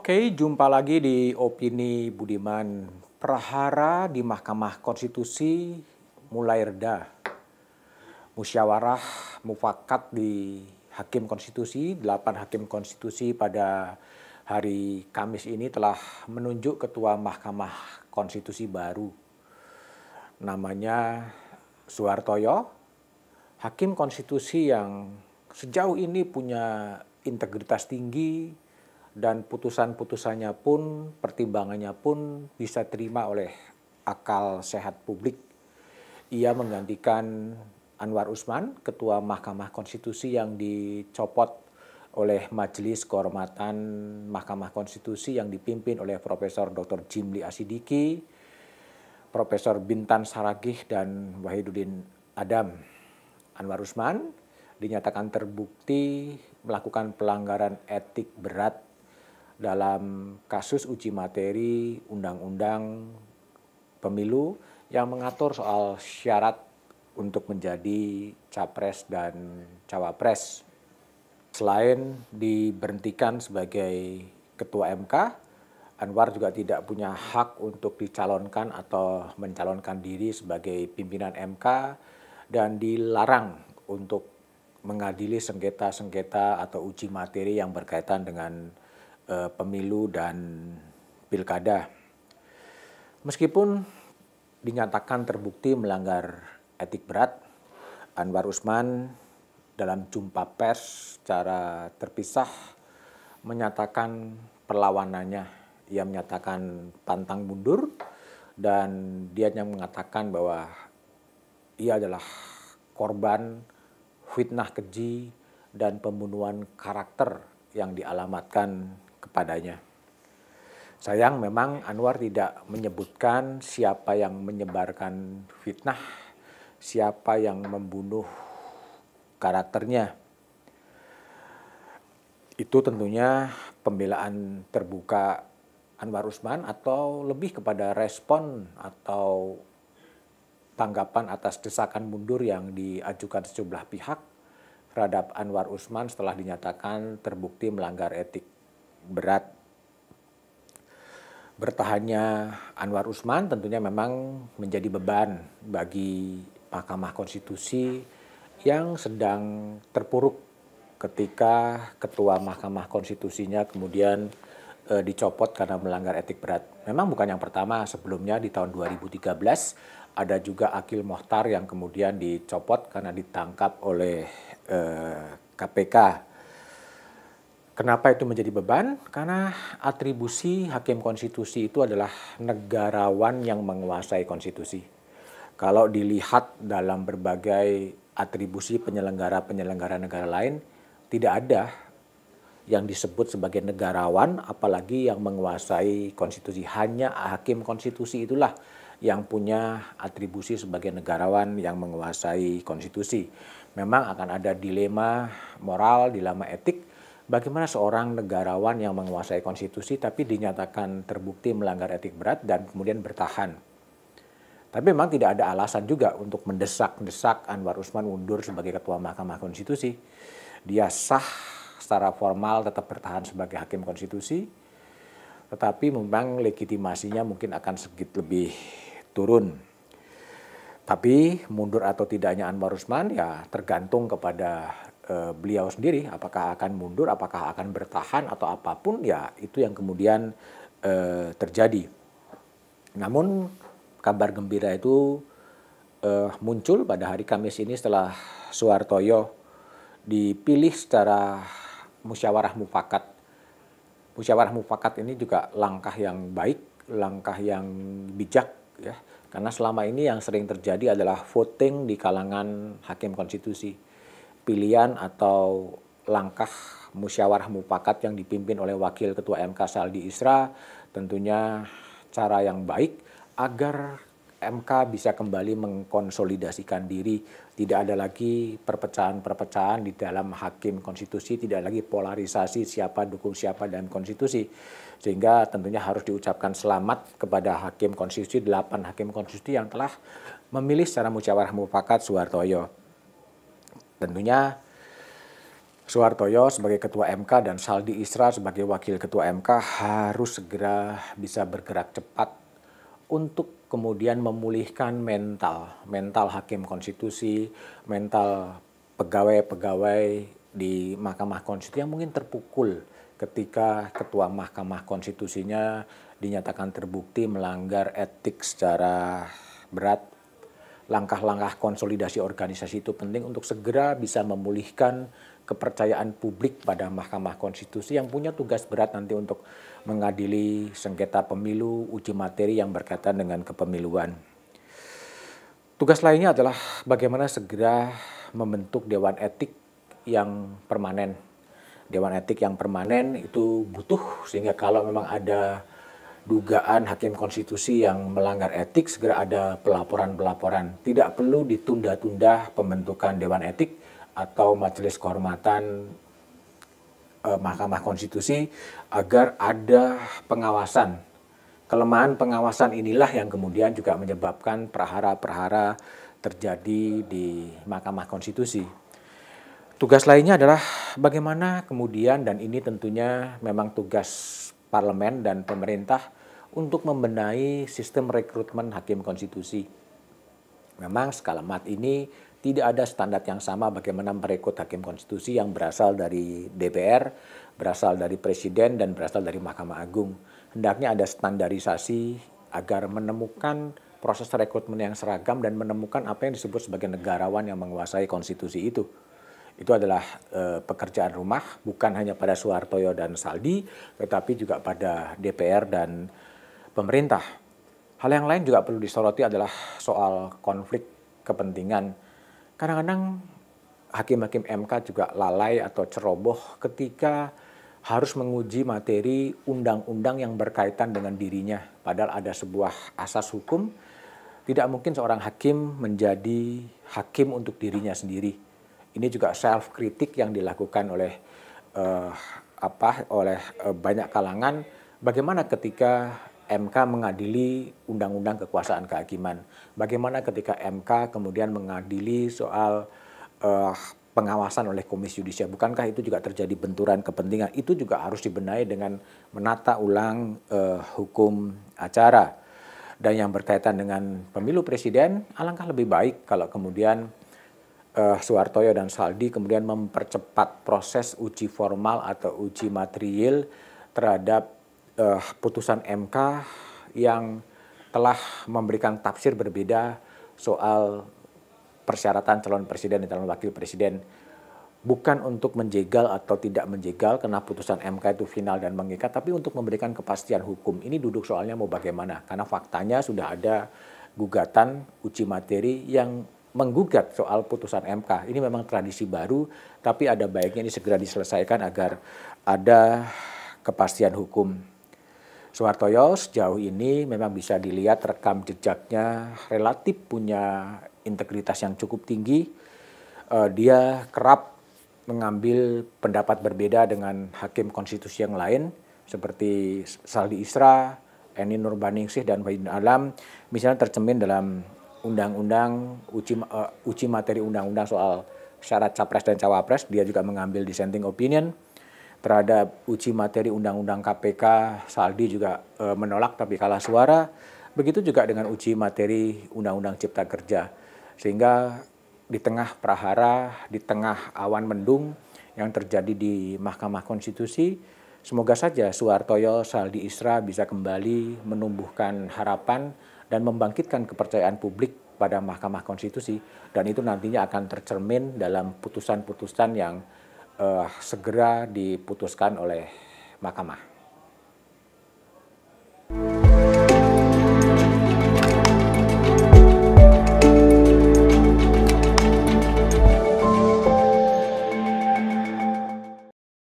Oke, jumpa lagi di Opini Budiman. Prahara di Mahkamah Konstitusi mulai reda. Musyawarah mufakat di Hakim Konstitusi, 8 Hakim Konstitusi pada hari Kamis ini telah menunjuk Ketua Mahkamah Konstitusi baru. Namanya Suhartoyo, Hakim Konstitusi yang sejauh ini punya integritas tinggi, dan putusan-putusannya pun, pertimbangannya pun bisa terima oleh akal sehat publik. Ia menggantikan Anwar Usman, Ketua Mahkamah Konstitusi yang dicopot oleh Majelis Kehormatan Mahkamah Konstitusi yang dipimpin oleh Profesor Dr. Jimli Asidiki, Profesor Bintan Saragih, dan Wahiduddin Adam. Anwar Usman dinyatakan terbukti melakukan pelanggaran etik berat dalam kasus uji materi Undang-Undang Pemilu yang mengatur soal syarat untuk menjadi capres dan cawapres. Selain diberhentikan sebagai Ketua MK, Anwar juga tidak punya hak untuk dicalonkan atau mencalonkan diri sebagai pimpinan MK dan dilarang untuk mengadili sengketa-sengketa atau uji materi yang berkaitan dengan pemilu dan pilkada. Meskipun dinyatakan terbukti melanggar etik berat, Anwar Usman dalam jumpa pers secara terpisah menyatakan perlawanannya. Ia menyatakan pantang mundur dan dia yang mengatakan bahwa ia adalah korban fitnah keji dan pembunuhan karakter yang dialamatkan kepadanya. Sayang memang Anwar tidak menyebutkan siapa yang menyebarkan fitnah, siapa yang membunuh karakternya. Itu tentunya pembelaan terbuka Anwar Usman atau lebih kepada respon atau tanggapan atas desakan mundur yang diajukan sejumlah pihak terhadap Anwar Usman setelah dinyatakan terbukti melanggar etik berat. Bertahannya Anwar Usman tentunya memang menjadi beban bagi Mahkamah Konstitusi yang sedang terpuruk ketika Ketua Mahkamah Konstitusinya kemudian dicopot karena melanggar etik berat. Memang bukan yang pertama, sebelumnya di tahun 2013 ada juga Akil Mohtar yang kemudian dicopot karena ditangkap oleh KPK. Kenapa itu menjadi beban? Karena atribusi Hakim Konstitusi itu adalah negarawan yang menguasai konstitusi. Kalau dilihat dalam berbagai atribusi penyelenggara-penyelenggara negara lain, tidak ada yang disebut sebagai negarawan, apalagi yang menguasai konstitusi. Hanya Hakim Konstitusi itulah yang punya atribusi sebagai negarawan yang menguasai konstitusi. Memang akan ada dilema moral, dilema etik. Bagaimana seorang negarawan yang menguasai konstitusi tapi dinyatakan terbukti melanggar etik berat dan kemudian bertahan. Tapi memang tidak ada alasan juga untuk mendesak Anwar Usman mundur sebagai Ketua Mahkamah Konstitusi. Dia sah secara formal tetap bertahan sebagai Hakim Konstitusi, tetapi memang legitimasinya mungkin akan sedikit lebih turun. Tapi mundur atau tidaknya Anwar Usman ya tergantung kepada beliau sendiri, apakah akan mundur, apakah akan bertahan atau apapun, ya itu yang kemudian terjadi. Namun kabar gembira itu muncul pada hari Kamis ini setelah Suhartoyo dipilih secara musyawarah mufakat. Musyawarah mufakat ini juga langkah yang baik, langkah yang bijak, ya, karena selama ini yang sering terjadi adalah voting di kalangan Hakim Konstitusi. Pilihan atau langkah musyawarah mufakat yang dipimpin oleh Wakil Ketua MK Saldi Isra tentunya cara yang baik agar MK bisa kembali mengkonsolidasikan diri. Tidak ada lagi perpecahan-perpecahan di dalam Hakim Konstitusi, tidak lagi polarisasi siapa dukung siapa dalam konstitusi. Sehingga tentunya harus diucapkan selamat kepada Hakim Konstitusi, 8 Hakim Konstitusi yang telah memilih secara musyawarah mufakat Suhartoyo. Tentunya Soehartojo sebagai Ketua MK dan Saldi Isra sebagai Wakil Ketua MK harus segera bisa bergerak cepat untuk kemudian memulihkan mental hakim konstitusi, mental pegawai-pegawai di Mahkamah Konstitusi yang mungkin terpukul ketika Ketua Mahkamah Konstitusinya dinyatakan terbukti melanggar etik secara berat. Langkah-langkah konsolidasi organisasi itu penting untuk segera bisa memulihkan kepercayaan publik pada Mahkamah Konstitusi yang punya tugas berat nanti untuk mengadili sengketa pemilu, uji materi yang berkaitan dengan kepemiluan. Tugas lainnya adalah bagaimana segera membentuk Dewan Etik yang permanen. Dewan Etik yang permanen itu butuh sehingga kalau memang ada dugaan hakim konstitusi yang melanggar etik, segera ada pelaporan-pelaporan. Tidak perlu ditunda-tunda pembentukan Dewan Etik atau Majelis Kehormatan Mahkamah Konstitusi agar ada pengawasan. Kelemahan pengawasan inilah yang kemudian juga menyebabkan prahara-prahara terjadi di Mahkamah Konstitusi. Tugas lainnya adalah bagaimana kemudian, dan ini tentunya memang tugas parlemen dan pemerintah untuk membenahi sistem rekrutmen hakim konstitusi. Memang sekalimat ini tidak ada standar yang sama bagaimana merekrut hakim konstitusi yang berasal dari DPR, berasal dari Presiden, dan berasal dari Mahkamah Agung. Hendaknya ada standarisasi agar menemukan proses rekrutmen yang seragam dan menemukan apa yang disebut sebagai negarawan yang menguasai konstitusi itu. Itu adalah pekerjaan rumah bukan hanya pada Soehartojo dan Saldi, tetapi juga pada DPR dan pemerintah. Hal yang lain juga perlu disoroti adalah soal konflik kepentingan. Kadang-kadang hakim-hakim MK juga lalai atau ceroboh ketika harus menguji materi undang-undang yang berkaitan dengan dirinya. Padahal ada sebuah asas hukum, tidak mungkin seorang hakim menjadi hakim untuk dirinya sendiri. Ini juga self-kritik yang dilakukan oleh banyak kalangan. Bagaimana ketika MK mengadili undang-undang kekuasaan kehakiman? Bagaimana ketika MK kemudian mengadili soal pengawasan oleh Komisi Yudisial? Bukankah itu juga terjadi benturan kepentingan? Itu juga harus dibenahi dengan menata ulang hukum acara. Dan yang berkaitan dengan pemilu presiden, alangkah lebih baik kalau kemudian Soehartojo dan Saldi kemudian mempercepat proses uji formal atau uji material terhadap putusan MK yang telah memberikan tafsir berbeda soal persyaratan calon presiden dan calon wakil presiden. Bukan untuk menjegal atau tidak menjegal karena putusan MK itu final dan mengikat, tapi untuk memberikan kepastian hukum. Ini duduk soalnya mau bagaimana, karena faktanya sudah ada gugatan uji materi yang menggugat soal putusan MK. Ini memang tradisi baru, tapi ada baiknya ini segera diselesaikan agar ada kepastian hukum. Soehartojo sejauh ini memang bisa dilihat rekam jejaknya relatif punya integritas yang cukup tinggi. Dia kerap mengambil pendapat berbeda dengan hakim konstitusi yang lain, seperti Saldi Isra, Eni Nurbaningsih, dan Wahidin Alam. Misalnya tercermin dalam undang-undang uji materi undang-undang soal syarat capres dan cawapres, dia juga mengambil dissenting opinion. Terhadap uji materi undang-undang KPK, Saldi juga menolak tapi kalah suara. Begitu juga dengan uji materi undang-undang Cipta Kerja. Sehingga di tengah prahara, di tengah awan mendung yang terjadi di Mahkamah Konstitusi, semoga saja Soehartojo, Saldi Isra bisa kembali menumbuhkan harapan dan membangkitkan kepercayaan publik pada Mahkamah Konstitusi, dan itu nantinya akan tercermin dalam putusan-putusan yang segera diputuskan oleh Mahkamah.